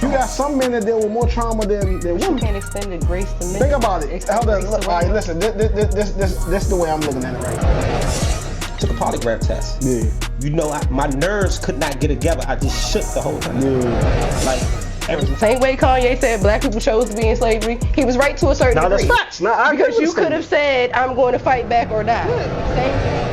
You got some men that deal with more trauma than You women. can't extend the grace to men. Think about it. Extend Hold on, grace look, to all right, women. listen. This is the way I'm looking at it right now. Took a polygraph test. Yeah. You know, my nerves could not get together. I just shook the whole time. Yeah. Like, The same way Kanye said black people chose to be in slavery, he was right to a certain Now that's degree. facts. Now, I agree Because with you could have said, I'm going to fight back or die. Same thing.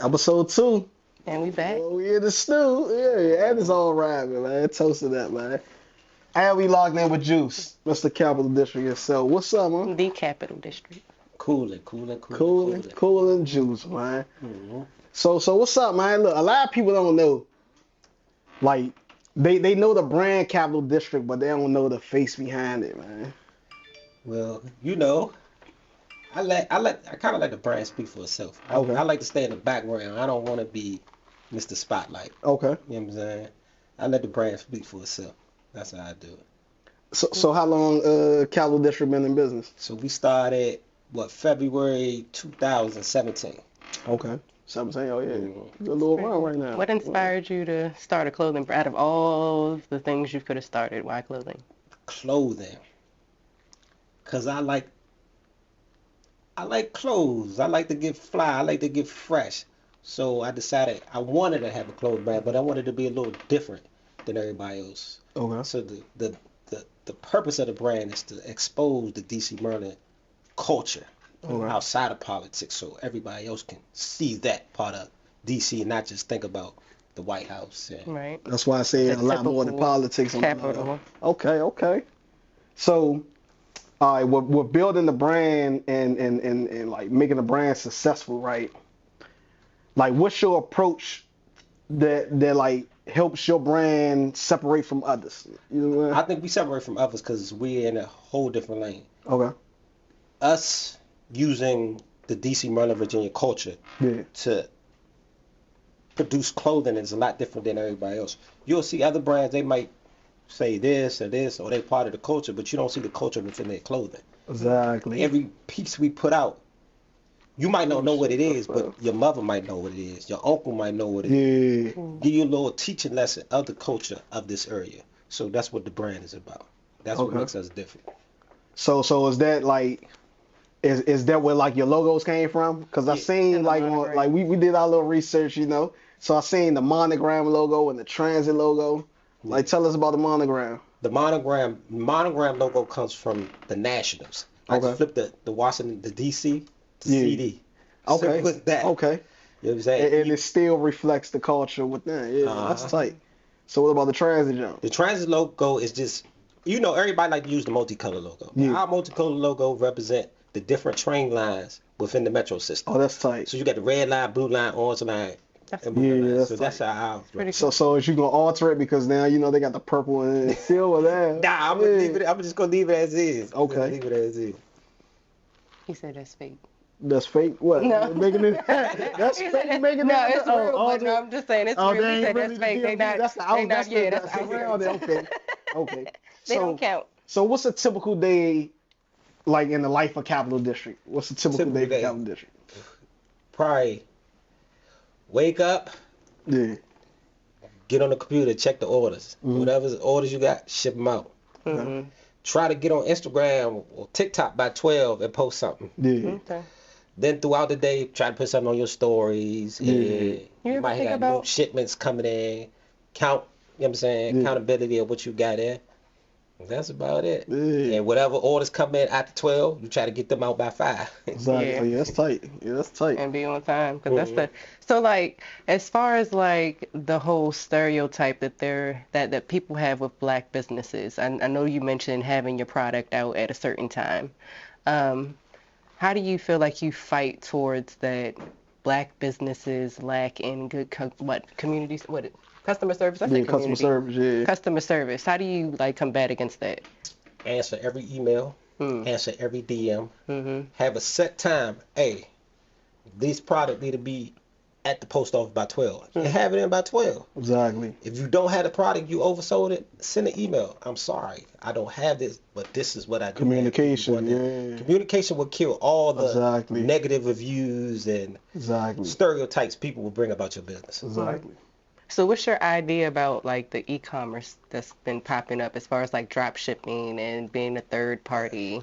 Episode 2. And we back. Oh, we in the stew. Yeah, and it's all rapping, man. Toast to that, man. And we logged in with Juice, Mr. Capital District itself. What's up, man? The Capital District. Coolin'. Coolin' Juice, man. Mm-hmm. So what's up, man? Look, a lot of people don't know. Like, they know the brand Capital District, but they don't know the face behind it, man. Well, you know, I kind of let the brand speak for itself. Okay. I like to stay in the background. I don't want to be Mr. Spotlight. Okay. You know what I'm saying? I let the brand speak for itself. That's how I do it. So how long Capital District been in business? So we started, February 2017. Okay. 17, oh yeah. Mm-hmm. Good little run right now. What inspired you to start a clothing brand? Out of all the things you could have started, why clothing? Clothing. Because I like clothes. I like to get fly. I like to get fresh. So I decided I wanted to have a clothing brand, but I wanted to be a little different than everybody else. Okay. So the purpose of the brand is to expose the DC Maryland culture outside of politics, so everybody else can see that part of DC and not just think about the White House. And Right. That's why I say a lot more than politics. Capital. Okay. So, all right, we're building the brand and like making the brand successful, right? Like, what's your approach that like helps your brand separate from others? You know what I mean? I think we separate from others because we're in a whole different lane. Okay. Us using the DC Maryland, Virginia culture to produce clothing is a lot different than everybody else. You'll see other brands, they might say this or this, or they part of the culture, but you don't see the culture within their clothing. Exactly. Every piece we put out, you might not know what it is, but your mother might know what it is. Your uncle might know what it is. Yeah. Give you a little teaching lesson of the culture of this area. So that's what the brand is about. That's what makes us different. So is that like, is that where like your logos came from? Because I seen like we did our little research, you know. So I seen the monogram logo and the transit logo. Like, tell us about the monogram. The monogram logo comes from the Nationals. I just flipped the Washington, the DC to CD. Okay. Simple as that. Okay. You know what I'm saying? And it still reflects the culture within. Yeah, that's tight. So what about the transit jump? The transit logo is just, you know, everybody like to use the multicolor logo. Yeah. Our multicolor logo represent the different train lines within the metro system. Oh, that's tight. So you got the red line, blue line, orange line. That's how I. So is you gonna alter it because now you know they got the purple and silver there? Nah, I'm just gonna leave it as is. Okay. Leave it as is. He said that's fake. That's fake. What? No. Making it. That's fake. Making No, it. it's real. But no, I'm just saying it's real. He said that's fake. They not. That's the They out. not. Yeah, that's around it. Okay. Okay. They don't count. So what's a typical day like in the life of Capital District? What's a typical day for Capital District? Probably wake up. Yeah. Get on the computer, check the orders. Whatever orders you got, ship them out. Try to get on Instagram or TikTok by 12 and post something. Yeah. Okay. Then throughout the day, try to put something on your stories. Yeah. You might have new shipments coming in. Count, you know what I'm saying? Accountability of what you got in. That's about it. Yeah. And whatever orders come in after 12, you try to get them out by 5. Exactly. Yeah, that's tight. Yeah, that's tight. And be on time, because that's the. So like, as far as like the whole stereotype that people have with black businesses, I know you mentioned having your product out at a certain time. How do you feel like you fight towards that? Black businesses lack in good communities? Customer service? I said customer service, yeah. Customer service. How do you like combat against that? Answer every email. Answer every DM. Have a set time. Hey, this product need to be at the post office by 12 and have it in by 12. Exactly. If you don't have the product, you oversold it, send an email. I'm sorry, I don't have this, but this is what I do. Communication, yeah. Communication will kill all the Exactly. negative reviews and Exactly. stereotypes people will bring about your business. Exactly. So what's your idea about like the e-commerce that's been popping up as far as like drop shipping and being a third party?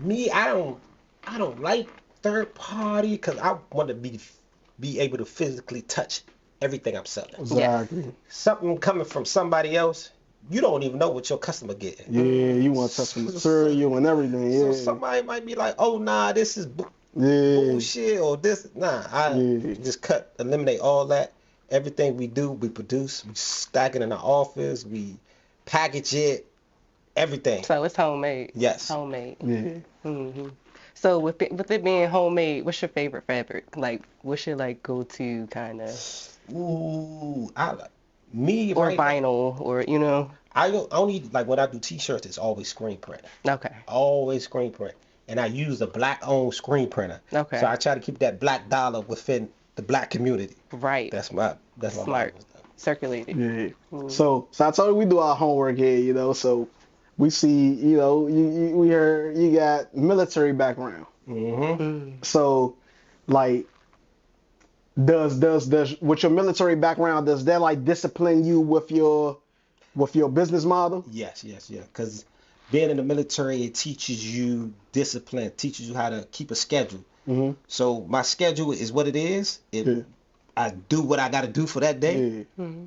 Me, I don't like third party because I want to be able to physically touch everything I'm selling. Exactly. Something coming from somebody else, you don't even know what your customer getting. Yeah, you want to touch the material and everything. Yeah. So somebody might be like, "Oh nah, this is Yeah. bullshit," or this I just eliminate all that. Everything we do, we produce, we stack it in our office, we package it, everything. So it's homemade. Yes. Homemade. Yeah. hmm So with it being homemade, what's your favorite fabric? Like, what's your like go-to kind of? Ooh, I like me Or right vinyl, or you know? I only like when I do t-shirts, it's always screen print. Okay. Always screen print. And I use a black owned screen printer. Okay. So I try to keep that black dollar within the black community. Right. That's my Smart. Circulated. Yeah. So I told you we do our homework here, you know. So we see, you know, we heard you got military background. Mm-hmm. So, like, does with your military background, does that like discipline you with your business model? Yes. Because being in the military, it teaches you discipline, teaches you how to keep a schedule. Mm-hmm. So my schedule is what it is. I do what I got to do for that day. Yeah. Mm-hmm.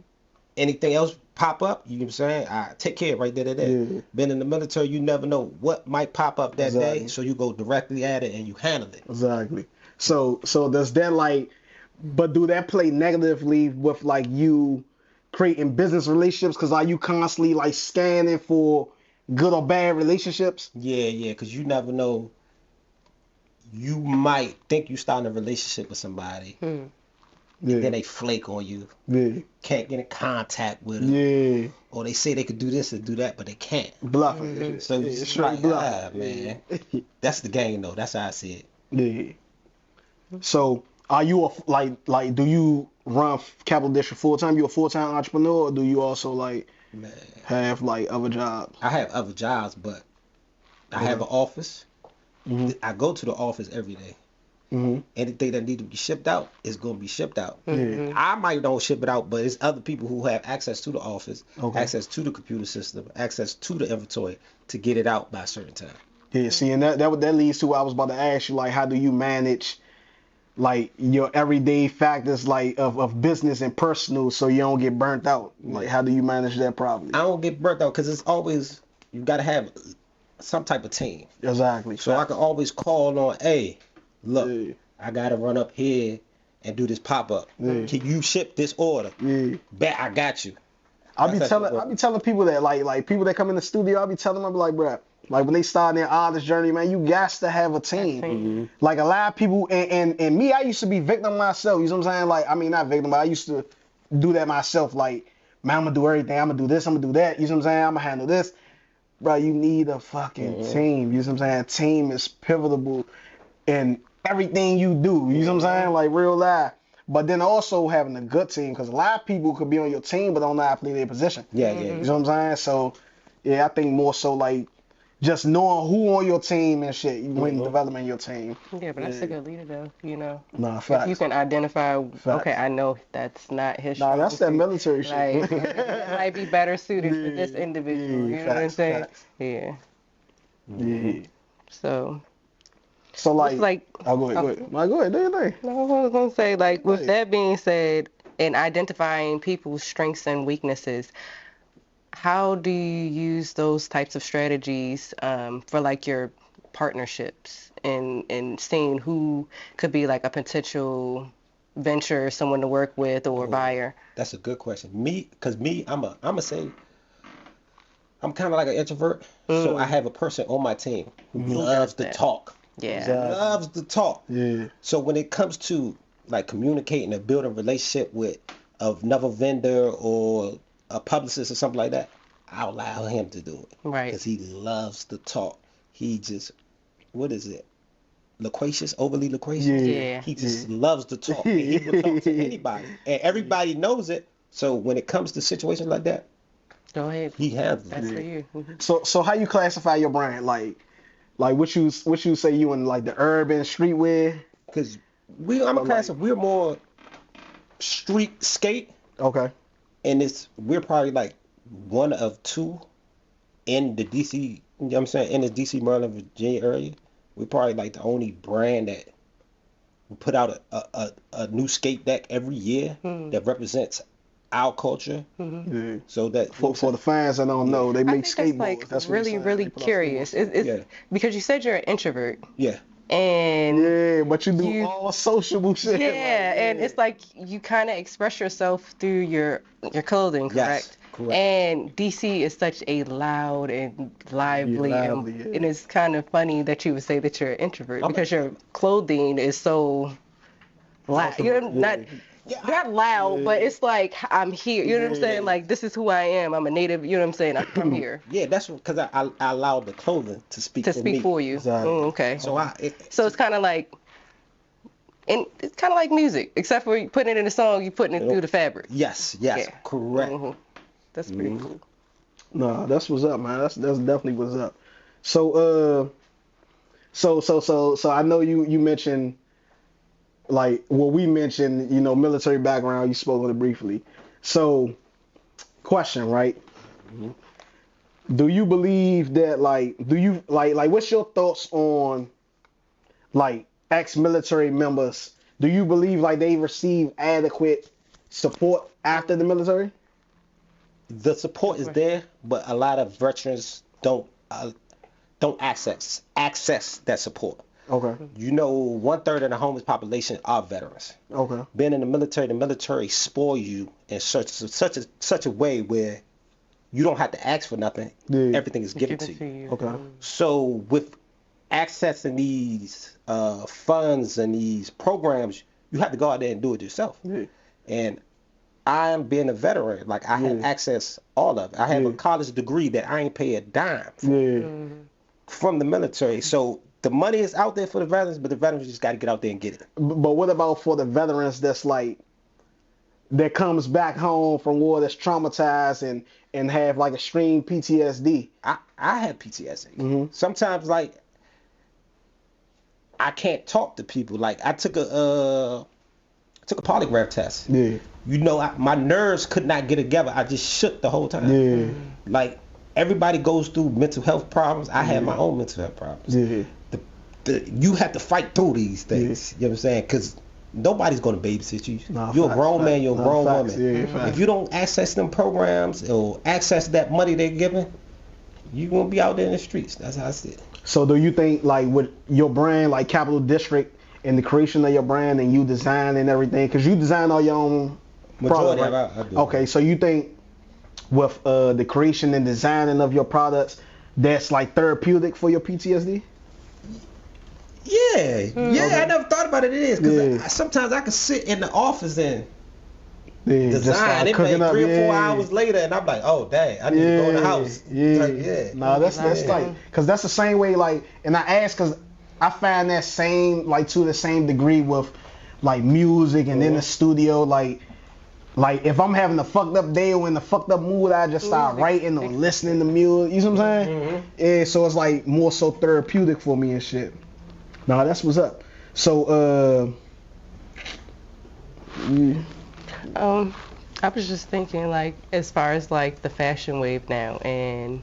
Anything else pop up, you know what I'm saying? I take care of it right there. Yeah. Being in the military, you never know what might pop up that Exactly. day, so you go directly at it and you handle it. Exactly. So does that like, but do that play negatively with like you creating business relationships? Because are you constantly like scanning for good or bad relationships? Yeah, because you never know. You might think you starting a relationship with somebody, and then they flake on you. Yeah. Can't get in contact with them. Yeah. Or they say they could do this and do that, but they can't. Bluffing. So Yeah, it's straight like, bluff. man, that's the game though. That's how I see it. Yeah. So are you like do you run Capital District full time? You a full time entrepreneur, or do you also like Man, have like other jobs? I have other jobs, but I have an office. Mm-hmm. I go to the office every day. Mm-hmm. Anything that need to be shipped out is going to be shipped out. Yeah. I might don't ship it out, but it's other people who have access to the office, Okay. access to the computer system, access to the inventory to get it out by a certain time. Yeah, see, and that leads to what I was about to ask you, like, how do you manage, like, your everyday factors, like, of business and personal, so you don't get burnt out? Like, how do you manage that properly? I don't get burnt out because it's always, you got to have some type of team. Exactly. So I can always call on, hey, look, Yeah. I got to run up here and do this pop-up. Yeah. Can you ship this order? Yeah. Bet I got you. I be That's telling people that, like people that come in the studio, I be telling them, I be like, bruh, like when they start their artist journey, man, you got to have a team. Mm-hmm. Like a lot of people, and me, I used to be victim myself. You know what I'm saying? Like, I mean, not victim, but I used to do that myself. Like, man, I'm gonna do everything. I'm gonna do this. I'm gonna do that. You know what I'm saying? I'm gonna handle this. Bro, you need a fucking team. You know what I'm saying? Team is pivotal in everything you do. You know what I'm saying? Like real life. But then also having a good team, because a lot of people could be on your team but don't know how to play their position. Yeah. You know what I'm saying? So, yeah, I think more so like just knowing who on your team and shit when developing your team. Yeah, but that's a good leader though, you know. Nah, If you facts. can identify, Facts. okay, I know that's not his Nah, that's that strong suit. military shit. Like, it might be better suited for this individual. You know what I'm facts, saying? facts. Yeah. Yeah. So, So it's like, oh, go ahead. No, go ahead. Do your thing. no, I was gonna say, like, with Hey. that being said, in identifying people's strengths and weaknesses, how do you use those types of strategies for like your partnerships and seeing who could be like a potential venture, someone to work with or buyer? That's a good question. I'ma say I'm kind of like an introvert, so I have a person on my team who loves to that. talk. Yeah. Exactly. Loves to talk. Yeah. So when it comes to like communicating and building a relationship with another vendor or a publicist or something like that, I'll allow him to do it. Right. Because he loves to talk. He just, what is it? loquacious, overly loquacious. Yeah. He just loves to talk. And he will talk to anybody. And everybody knows it. So when it comes to situations like that, Go ahead. he handles That's it. for you. So how you classify your brand? Like what you say you in like the urban streetwear? Because I'm a class of, we're more street skate. Okay. And we're probably like one of two in the DC, you know what I'm saying, in the DC, Maryland, Virginia area. We're probably like the only brand that we put out a new skate deck every year that represents our culture. Yeah. So that For the fans that don't know, they make I skateboards. think that's like That's what really, you're saying. really They put out curious. skateboards. It's because you said you're an introvert. Yeah. And Yeah, but you do all sociable shit. yeah, like, and it's like you kind of express yourself through your clothing, correct? Yes, correct. And DC is such a loud and lively, yeah. and it's kind of funny that you would say that you're an introvert because your clothing is so loud. You're not loud, but it's like I'm here. You know what I'm saying? Like this is who I am. I'm a native. You know what I'm saying? I'm here. Yeah, that's because I allowed the clothing to speak for me. For you. Exactly. Okay. So it's kind of like, and it's kind of like music, except for you putting it in a song, you putting it through the fabric. Yes, Yeah. correct. That's pretty cool. No, that's what's up, man. That's definitely what's up. So so I know you mentioned like what we mentioned, you know, military background. You spoke on it briefly. So, question, right? Do you believe that like what's your thoughts on like ex-military members? Do you believe like they receive adequate support after the military? The support is there, but a lot of veterans don't access that support. Okay. You know, 1/3 of the homeless population are veterans. Okay. Being in the military spoil you in such a way where you don't have to ask for nothing. Yeah. Everything is given to you. Okay. So with accessing these funds and these programs, you have to go out there and do it yourself. Yeah. And I am being a veteran. Like I have access all of it. I have a college degree that I ain't pay a dime from the military. So the money is out there for the veterans, but the veterans just got to get out there and get it. But what about for the veterans that's like that comes back home from war that's traumatized and have like extreme PTSD? I have PTSD. Sometimes like I can't talk to people. Like I took a polygraph test. Yeah. You know, my nerves could not get together. I just shook the whole time. Yeah. Like everybody goes through mental health problems. I had my own mental health problems. Yeah. You have to fight through these things. You know what I'm saying? Because nobody's going to babysit you. You're a grown man. You're a grown woman. If you don't access them programs or access that money they're giving, you're going to be out there in the streets. That's how I see it. So do you think like with your brand, like Capital District, and the creation of your brand and you design and everything, because you design all your own product, right? I do. Okay, so you think with the creation and designing of your products, that's like therapeutic for your PTSD? Yeah, I never thought about it. It is because sometimes I can sit in the office and design. It may 3 or 4 hours later, and I'm like, oh dang, I need to go in the house. No, that's like, because that's the same way. Like, and I ask because I find that same like to the same degree with like music and in the studio. Like if I'm having a fucked up day or in a fucked up mood, I just start writing or listening to music. You know what I'm saying? Yeah, so it's like more so therapeutic for me and shit. No, that's what's up. So I was just thinking like as far as like the fashion wave now and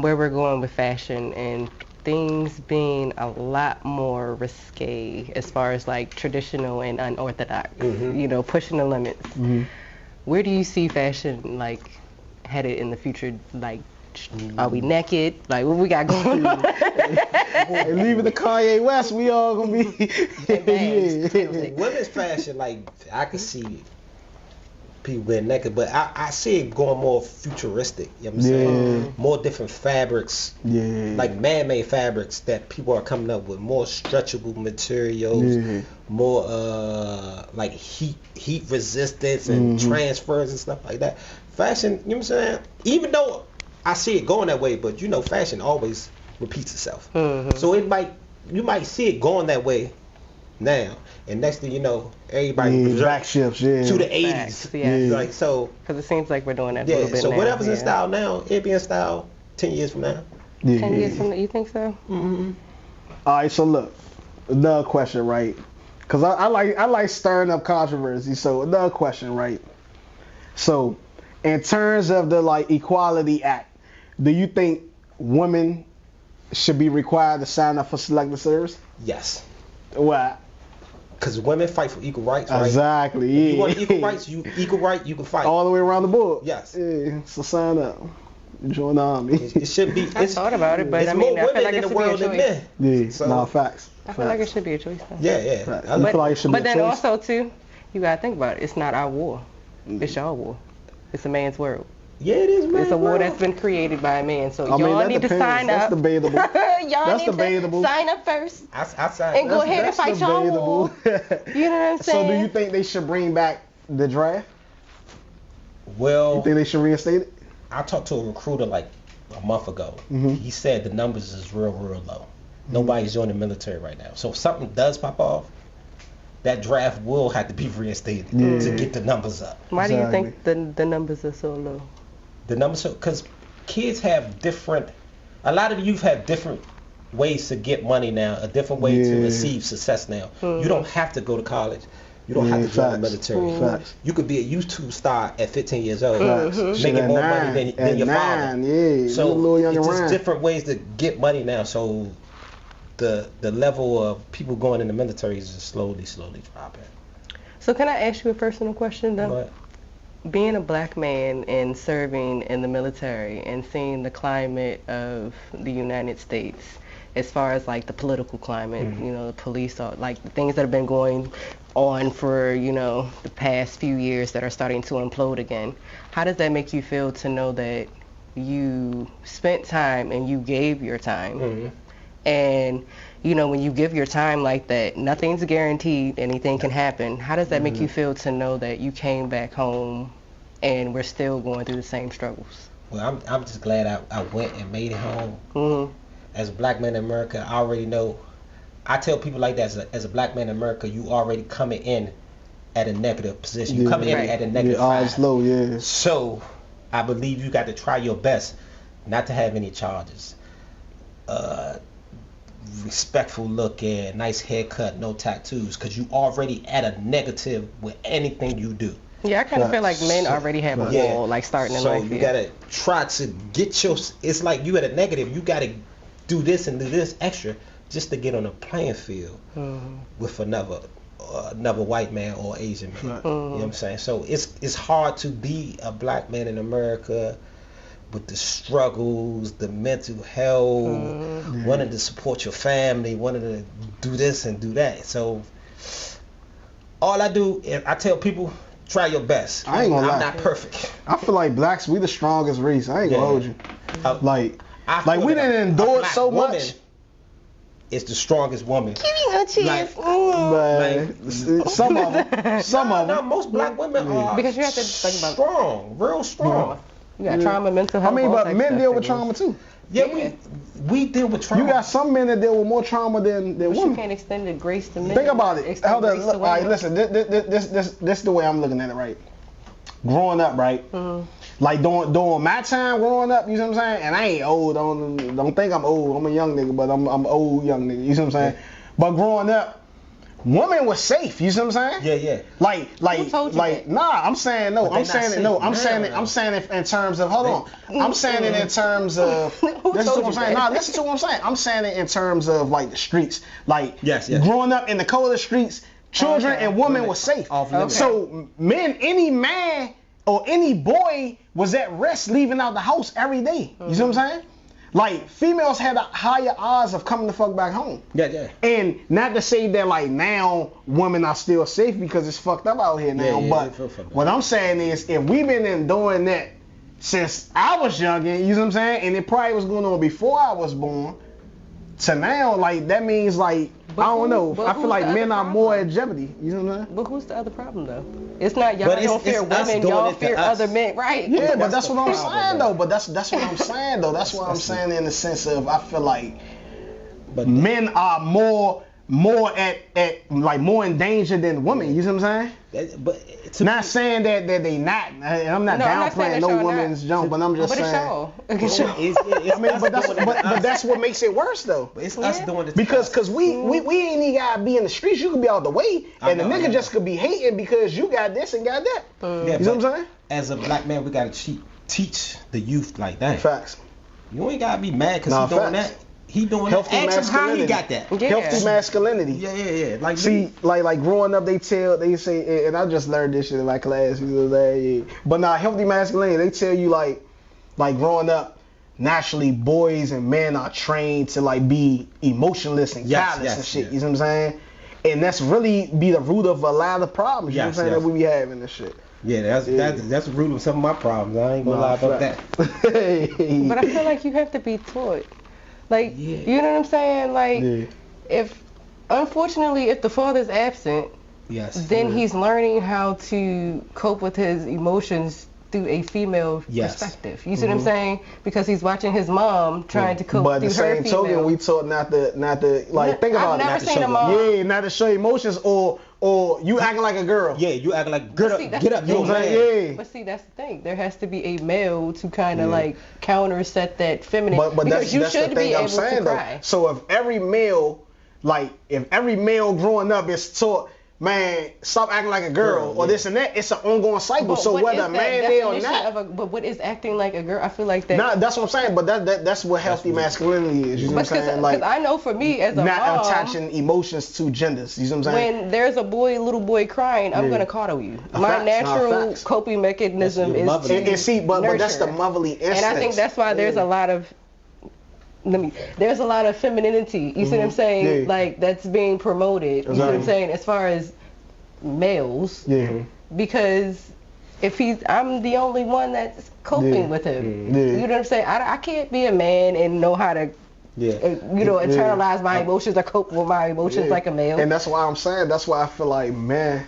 where we're going with fashion and things being a lot more risque as far as like traditional and unorthodox, you know, pushing the limits. Where do you see fashion like headed in the future? Like, are we naked? Like, what we got going on? And leaving the Kanye West, we all gonna be. Women's fashion, like I can see people being naked, but I see it going more futuristic. You know what I'm saying? More different fabrics, like man-made fabrics that people are coming up with, more stretchable materials, more like heat resistance and transfers and stuff like that. Fashion, you know what I'm saying? Even though I see it going that way, but you know, fashion always repeats itself. So it might you might see it going that way now, and next thing you know, everybody Yeah, back shifts, yeah. to the 80s. Facts, yes. Like so. Because it seems like we're doing that a little bit So now. whatever's in style now, it'll be in style 10 years from now. Yeah. 10 years from now, you think so? Mm-hmm. All right, so look, another question, right? Because I like stirring up controversy. So another question, right? So, in terms of the like Equality Act, do you think women should be required to sign up for Selective Service? Yes. Why? Because women fight for equal rights, right? Exactly. Yeah. If you want equal rights, equal right, you can fight. All the way around the board. Yes. Yeah. So sign up. Join the army. It should be. I thought about it, but it's I mean, more I feel women like in it the should be a world than choice. men. Yeah. So- No, facts. I feel like it should be a choice though. Yeah. Right. I You like- feel like it should But be a then choice? also too, you gotta think about it. It's not our war. It's your war. It's a man's world. Yeah, it is, man. It's a war that's been created by a man. So I mean, y'all that need to depends. sign That's up. debatable. Y'all That's need debatable. to sign up first I signed. and go ahead and fight y'all war. You know what I'm So saying? do you think they should bring back the draft? Well, You think they should reinstate it? I talked to a recruiter like a month ago. Mhm. He said the numbers is real low. Nobody's joining the military right now. So if something does pop off, that draft will have to be reinstated Yeah. to get the numbers up. Why do you Exactly. think the numbers are so low? The numbers, because kids have different. A lot of the youth have different ways to get money now. A different way to Yeah. receive success now. You don't have to go to college. You don't have to join the military. Facts. You could be a YouTube star at 15 years old, Facts. making Shit, at more nine. money than At your nine, father. yeah. So Little young it's just Ryan. different ways to get money now. So the level of people going in the military is just slowly dropping. So can I ask you a personal question though? But Being a black man and serving in the military and seeing the climate of the United States as far as like the political climate, you know, the police, like the things that have been going on for, you know, the past few years that are starting to implode again. How does that make you feel to know that you spent time and you gave your time? And, you know, when you give your time like that, nothing's guaranteed, anything can happen. How does that make you feel to know that you came back home and we're still going through the same struggles? well, I'm just glad I went and made it home. Mm-hmm. As a black man in America, I already know. I tell people like that, as a black man in America, you already coming in at a negative position. You Yeah. coming in Right. at a negative Yeah, odds five. low, yeah. So I believe you got to try your best not to have any charges. Respectful looking, nice haircut, no tattoos, because you already at a negative with anything you do. Yeah, I kind of feel like men already have a Yeah. wall, like starting in So life. you yeah. gotta try to get your. It's like you at a negative. You gotta do this and do this extra just to get on a playing field with another white man or Asian man. Right. You know what I'm saying? So it's hard to be a black man in America with the struggles, the mental health, wanting to support your family, wanting to do this and do that. So all I do is I tell people, try your best. I ain't gonna I'm lie. not perfect. I feel like blacks, we the strongest race. I ain't gonna Yeah. hold you. I- Like I feel we that didn't a endure it black so woman much. is the strongest woman. Give me a chance. But some of them, No, most black women are Because you have to think about strong, real strong. you got trauma, mental I health. mean, all but types men of deal with things. trauma too. Yeah, Yeah. we deal with trauma. You got some men that deal with more trauma than But you women. can't extend the grace to men. Think about it. Extend Hold on, grace look, to all right, women. listen. This is the way I'm looking at it, right? Growing up, right? Mhm. Like during my time growing up, you know what I'm saying? And I ain't old. Don't think I'm old. I'm a young nigga, but I'm old young nigga. You know what I'm saying? But growing up, women was safe. You know what I'm saying? Yeah. Like, Who told you that? nah. I'm saying no. But they I'm not saying it. safe No. now, I'm saying it in terms of. Hold on. I'm saying it in terms of. Who Listen to told what I'm you saying. that? Nah, listen to what I'm saying. I'm saying it in terms of like the streets. Like, Yes. growing up in the colder streets, children Okay. and women Women were safe. off limits. So men, any man or any boy was at risk leaving out the house every day. You see what I'm saying? Like females had a higher odds of coming the fuck back home. Yeah. And not to say that like now women are still safe because it's fucked up out here now, Yeah, but it's real fucked up. what I'm saying is if we've been enduring that since I was young, you know what I'm saying, and it probably was going on before I was born, to now, like that means like But I don't know. but I feel who's like the men other are more problem? at jeopardy. You know what I'm saying? But who's the other problem though? It's not y'all But it's- don't fear it's us women, doing y'all it to fear us. other men, right? Yeah, but That's that's the what I'm problem, saying though. though. But that's what I'm saying though. That's what I'm saying in the sense of I feel like But men are more at like more in danger than women. You see what I'm saying? But not saying that they not. I'm not downplaying no woman's jump, but I'm just saying. But it's y'all. I mean, but that's what makes it worse though. But it's us doing it because we ain't even gotta be in the streets. You could be out the way, and the nigga just could be hating because you got this and got that. You know what I'm saying? As a black man, we gotta teach the youth like that. Facts. You ain't gotta be mad because he's doing that. He doing healthy that. Ask him how he got that. Yeah. Healthy masculinity. Yeah. Like see, like growing up, they say, and I just learned this shit in my class. You know that, yeah. But healthy masculinity. They tell you like growing up, naturally boys and men are trained to like be emotionless and callous and shit. You know what I'm saying? And that's really be the root of a lot of problems. You know what I'm saying that we be having and shit. Yeah, that's the root of some of my problems. I ain't gonna lie about that. But I feel like you have to be taught. Like, you know what I'm saying? Like, if the father's absent, then he's learning how to cope with his emotions through a female perspective. You see what I'm saying? Because he's watching his mom trying to cope through her female. But the same token, we taught not to like think about I've never seen a mom. Yeah, not to show emotions or you acting like a girl. Yeah, you acting like get up, you know yeah. But see, that's the thing. There has to be a male to kind of like counterset that feminine. But because that's the thing I'm saying though. So if every male growing up is taught, man, stop acting like a girl or this and that, it's an ongoing cycle. But so whether a man there or not. But what is acting like a girl? I feel like that. Nah, that's what I'm saying. But that's what healthy masculinity is. You know what I'm saying? Like, I know for me as a not mom, attaching emotions to genders. You know what I'm saying? When there's a little boy crying, I'm gonna coddle you. My natural coping mechanism is but that's the motherly instinct. And I think that's why there's a lot of femininity, you see what I'm saying? Like, that's being promoted, you see what I'm saying, as far as males. Because if I'm the only one that's coping with him. You know what I'm saying? I can't be a man and know how to internalize my emotions or cope with my emotions like a male. And that's why I'm saying, that's why I feel like men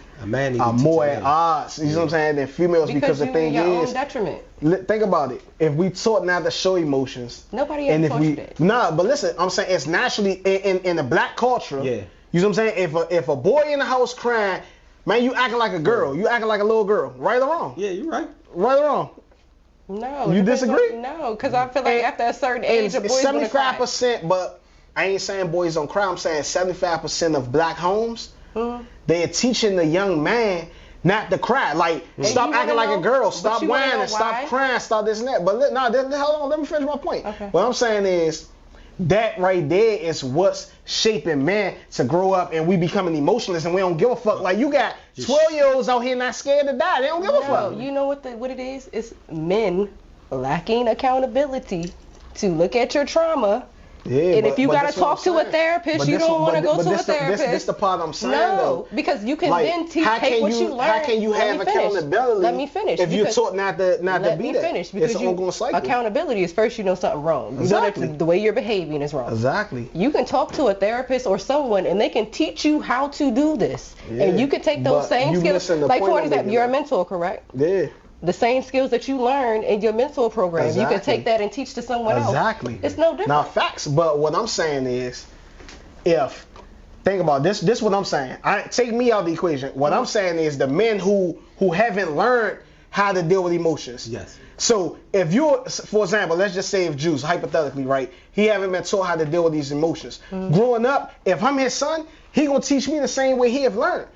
are more at odds, you know what I'm saying, than females because the thing is, detriment. Think about it. If we taught not to show emotions, nobody ever taught you that. Nah, but listen, I'm saying it's naturally in the black culture. You know what I'm saying? If a boy in the house crying, man, you acting like a girl, you acting like a little girl, right or wrong? Yeah, you're right. Right or wrong? No. You disagree? No, because I feel like after a certain age, a boy's gonna cry. 75%, but I ain't saying boys don't cry. I'm saying 75% of black homes, they're teaching the young man not to cry. Like, stop acting like a girl, stop whining, stop crying, stop this and that. But hold on, let me finish my point. Okay. What I'm saying is, that right there is what's shaping men to grow up and we becoming emotionless and we don't give a fuck. Like, you got 12-year-olds out here not scared to die. They don't give a fuck. You know what it is? It's men lacking accountability to look at your trauma. And if you gotta talk to a therapist, you don't want to go to a therapist. This the part I'm saying though. Because you can then take what you learn. How can you have accountability? Let me finish. If you're taught not to be that. Let me finish. Because it's an ongoing cycle. Accountability is first you know something wrong. Exactly. You know that the way you're behaving is wrong. Exactly. You can talk to a therapist or someone and they can teach you how to do this. And you can take those same skills. Like, for example, you're a mentor, correct? Yeah. The same skills that you learn in your mentor program, you can take that and teach to someone else. Exactly. It's no different. Now, facts, but what I'm saying is, think about this is what I'm saying. Take me out of the equation. What I'm saying is the men who haven't learned how to deal with emotions. Yes. So if for example, let's just say if Juice, hypothetically, right, he haven't been taught how to deal with these emotions. Growing up, if I'm his son, he gonna teach me the same way he have learned.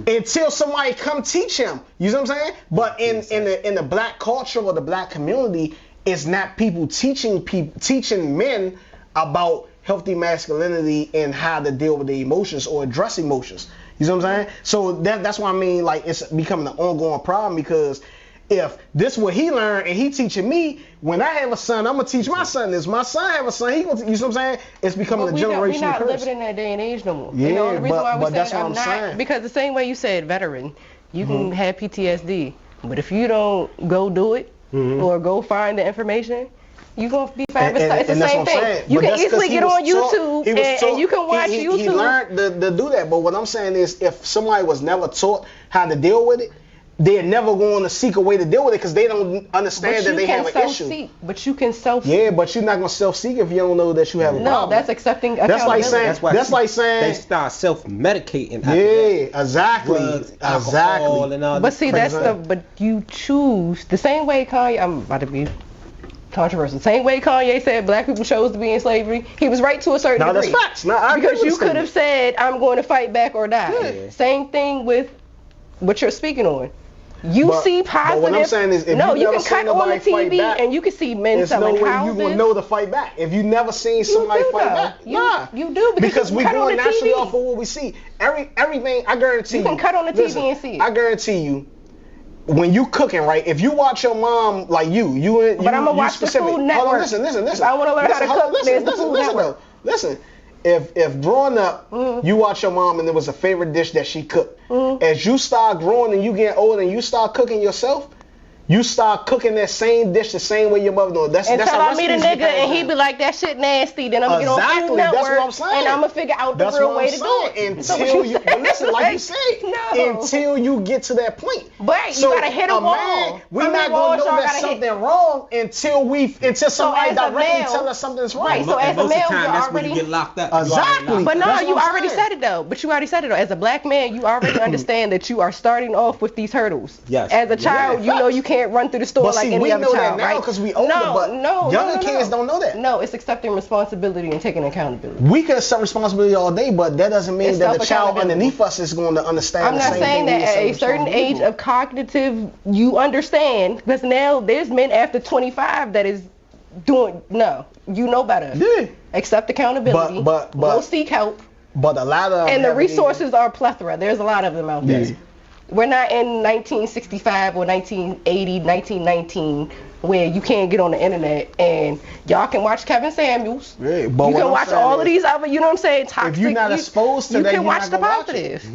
Until somebody come teach him, you know what I'm saying? But in the black culture or the black community, it's not people teaching men about healthy masculinity and how to deal with the emotions or address emotions. You know what I'm saying? So that's what I mean. Like, it's becoming an ongoing problem because if this what he learned and he teaching me, when I have a son, I'm gonna teach my son this. My son have a son, he gonna, you know what I'm saying? It's becoming a generational curse. We're not living in that day and age no more. Yeah, the only reason why but that's what I'm saying. Because the same way you said veteran, you can have PTSD, but if you don't go do it or go find the information, you're going to be fine. It's the same thing. You can easily get on YouTube and you can watch YouTube. He learned to do that, but what I'm saying is if somebody was never taught how to deal with it, they're never going to seek a way to deal with it because they don't understand that they have an issue. But you can self-seek. Yeah, but you're not going to self-seek if you don't know that you have a problem. No, that's accepting accountability. That's like saying they start self-medicating. Yeah, exactly. Drugs, alcohol, and all but see, crazy. but you choose the same way Kanye. I'm about to be controversial. Same way Kanye said black people chose to be in slavery. He was right to a certain degree. That's facts. I because you could have said, I'm going to fight back or die. Yeah. Same thing with what you're speaking on. You see positive. But what I'm saying is, if you can cut on the TV back, and you can see men selling houses. There's no way you will know to fight back. If you never seen somebody fight back, you do because we going naturally off of what we see. Everything, I guarantee you. You can cut on the TV and see it. I guarantee you. When you cooking, right? If you watch your mom, like but I'm gonna watch the Food Network. Hold on, listen. I want to learn how to cook. There's the Food Network. Listen. If growing up, you watch your mom and there was a favorite dish that she cooked. As you start growing and you get older and you start cooking yourself, you start cooking that same dish the same way your mother doing. That's until I meet a nigga and he be like, that shit nasty, then I'm gonna get on Food Network and I'm gonna figure out the real way to do it. Until you, listen, like you said, until you get to that point. But you gotta hit a wall. We're not gonna know that's something wrong until somebody directly tell us something's wrong. Right. So as a male, you that's when already you get locked up. Exactly. But no, you already said it though. As a black man, you already understand that you are starting off with these hurdles. Yes. As a child, you know you can't run through the store like any other child, right? We know that now because we older, but younger kids don't know that. No, it's accepting responsibility and taking accountability. We can accept responsibility all day, but that doesn't mean that the child underneath us is going to understand. I'm not saying that at a certain age of cognitive, you understand, because now there's men after 25 that is doing, you know better. Yeah. Accept accountability. But go seek help. But a lot of and the resources are plethora. There's a lot of them out there. Yeah. We're not in 1965 or 1980, 1919 where you can't get on the internet and y'all can watch Kevin Samuels. Yeah, but you can watch all of these other, you know what I'm saying, toxic. If you're not exposed to that, you can watch the positive.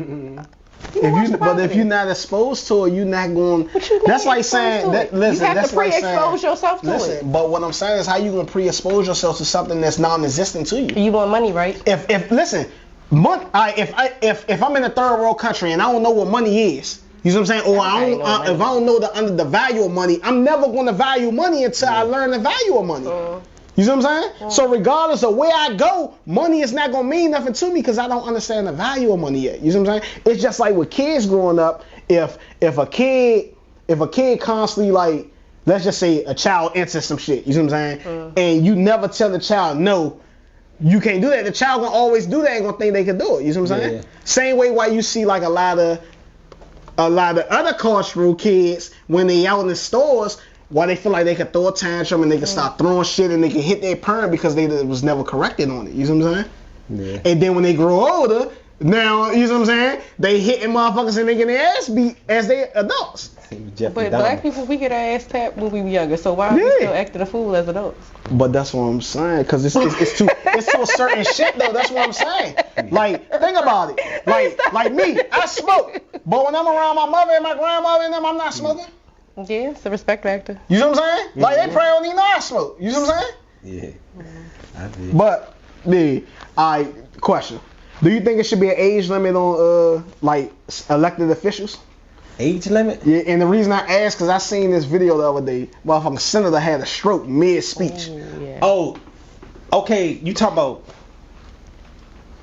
If you're not exposed to it, you're not going. That's like saying that. Listen, you have to pre-expose yourself to it. But what I'm saying is, how you gonna pre-expose yourself to something that's non-existent to you? You want money, right? If listen. If I'm in a third world country and I don't know what money is, you know what I'm saying? Or if I don't know the value of money, I'm never going to value money until I learn the value of money. You know what I'm saying? So regardless of where I go, money is not going to mean nothing to me because I don't understand the value of money yet. You know what I'm saying? It's just like with kids growing up. If a kid constantly, like, let's just say a child enters some shit, you know what I'm saying? And you never tell the child no. You can't do that. The child gonna always do that and gonna think they can do it. You know what I'm saying? Yeah. Same way why you see like a lot of other cultural kids when they out in the stores, why they feel like they can throw a tantrum and they can start throwing shit and they can hit their parent because they was never corrected on it. You know what I'm saying? Yeah. And then when they grow older, now you know what I'm saying? They hitting motherfuckers and they get their ass beat as they adults. But black people, we get our ass tapped when we were younger. So why are we still acting a fool as adults? But that's what I'm saying, because it's to a certain shit though. That's what I'm saying. Like, think about it. Like me, I smoke, but when I'm around my mother and my grandmother and them, I'm not smoking. Yeah, it's a respect factor. You know what I'm saying? Like they probably don't even know I smoke. You know what I'm saying? Yeah. I did. But question: do you think it should be an age limit on like elected officials? Age limit? Yeah, and the reason I asked because I seen this video the other day. Motherfucking senator had a stroke mid-speech. Oh, okay. You talking about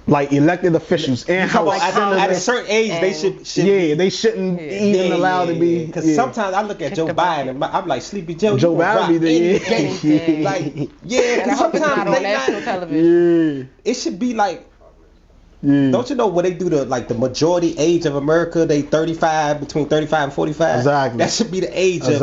like elected officials and how at a certain age they should they shouldn't even allowed to be. Because sometimes I look at Joe Biden and I'm like, Sleepy Joe. Joe Biden be there. Like, because sometimes on national television. It should be like. Yeah. Don't you know when they do the majority age of America, they between 35 and 45? Exactly. That should be the age of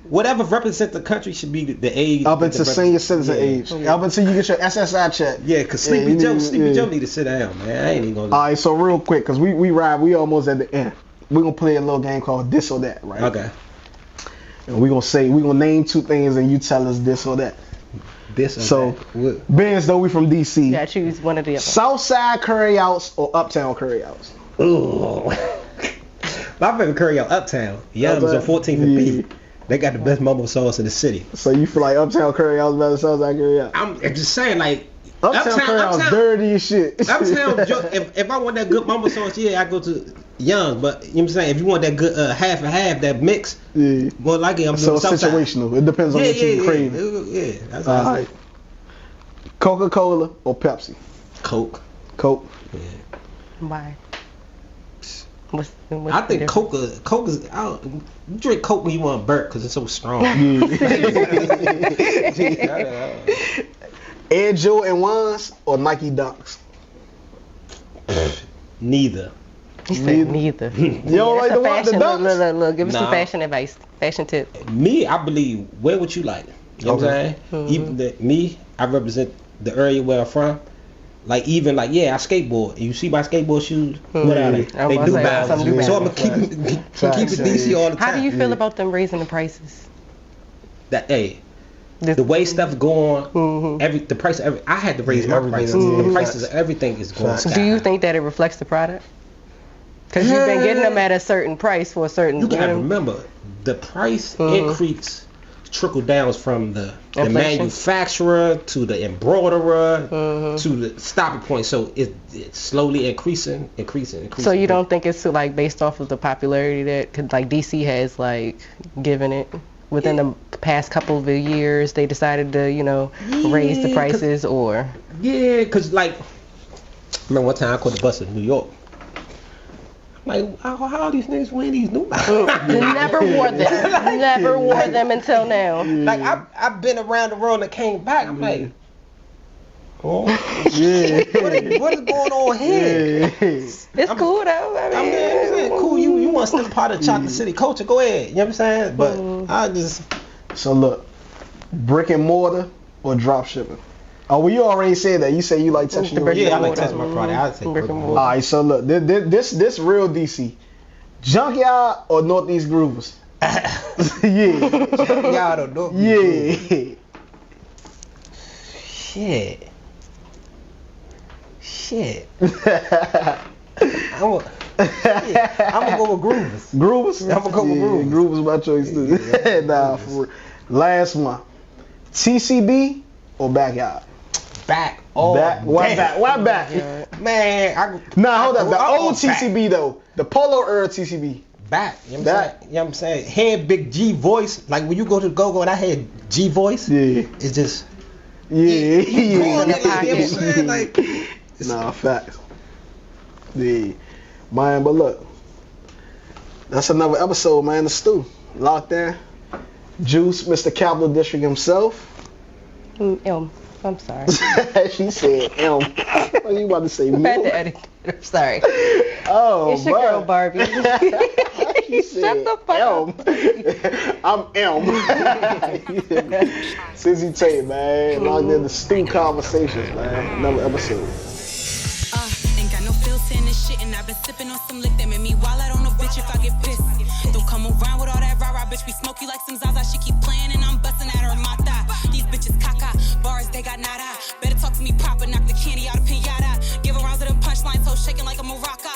whatever represents the country should be the age up until senior citizen age. Up until you get your SSI check. Yeah, because Sleepy Joe need to sit down, man. I ain't even gonna. Alright, so real quick, because we almost at the end. We're gonna play a little game called This or That, right? Okay. And we're gonna name two things and you tell us this or that. Benz, though we from DC. Yeah, choose one of the other. Southside Carryouts or Uptown Carryouts? Ooh. My favorite Carryout Uptown. Yums on 14th and B. They got the best mumbo sauce in the city. So you feel like Uptown Carryouts better than Southside Carryouts? I'm just saying, like, Uptown Carryouts dirty as shit. Uptown, if I want that good mama sauce, I go to Young. But you know what I'm saying, if you want that good half and half, that mix, more likely I'm so doing situational. It depends on what you crave. Yeah, that's all right. Coca-Cola or Pepsi? Coke. Yeah. Why? What's I think Coke is. You drink Coke when you want to burp because it's so strong. Air Jordan 1s or Nike Dunks? Neither. He said neither. You don't like the Dunks? Look, give me some fashion advice, fashion tip. Me, I believe, wear what you like. You know what I'm saying? Even me, I represent the area where I'm from. I skateboard. You see my skateboard shoes? What are they? They New Balance. So I'm gonna keep it DC all the time. How do you feel about them raising the prices? The way stuff going, the price of I had to raise my prices. The prices of everything is going sky. Do you think that it reflects the product? Because you've been getting them at a certain price for a certain. You gotta remember, the price increase trickle downs from the manufacturer to the embroiderer to the stopping point. So it's slowly increasing. So you don't think it's based off of the popularity that DC has given it? Within the past couple of years, they decided to, raise the prices, or? Yeah, because I remember one time I caught the bus in New York. How are these niggas wearing these New Balance? Never wore them. Never wore them until now. I've been around the world and came back. I'm like, what is going on here? It's cool though. I mean, cool. You want to stay part of Chocolate City culture? Go ahead. You know what I'm saying? But I just. So look, brick and mortar or drop shipping? Oh, well, you already said that. You say you like touching your. Yeah, I like touching my product. I'd say brick and mortar. All right, so look, this real DC, Junkyard or Northeast Groovers? Junkyard or Northeast Groovers? Shit. I'm gonna go with Groovers. Groovers? I'm gonna go with Groovers. Groovers my choice too. Nah, for real. Last one. TCB or Backyard? Back. Why back? Yeah. Man, hold up. The old TCB though. The Polo era TCB. Back. You know what I'm saying? Had big G voice. Like when you go to Go-Go and I had G voice. Yeah. It's just. Nah, facts. Yeah. Man, but look. That's another episode, man. The stew. Locked in. Juice, Mr. Capital District himself. I'm sorry. She said What are you about to say? I had to edit. I'm sorry. Oh, it's your girl Barbie. She said Shut the fuck up. I'm Sizzy Tate, man. Locked in the stew conversations, man. Another episode. Ain't got no filter in this shit, and I've been sipping on some lick that made me wild out on no bitch if I get pissed. Don't come around with all that rah-rah, bitch. We smoke you like some Zaza. She keep playing and I'm busting at her mata. These bitches caca, bars they got nada. Better talk to me proper, knock the candy out of pinata. Give her rounds of them punchlines, so shaking like a maraca.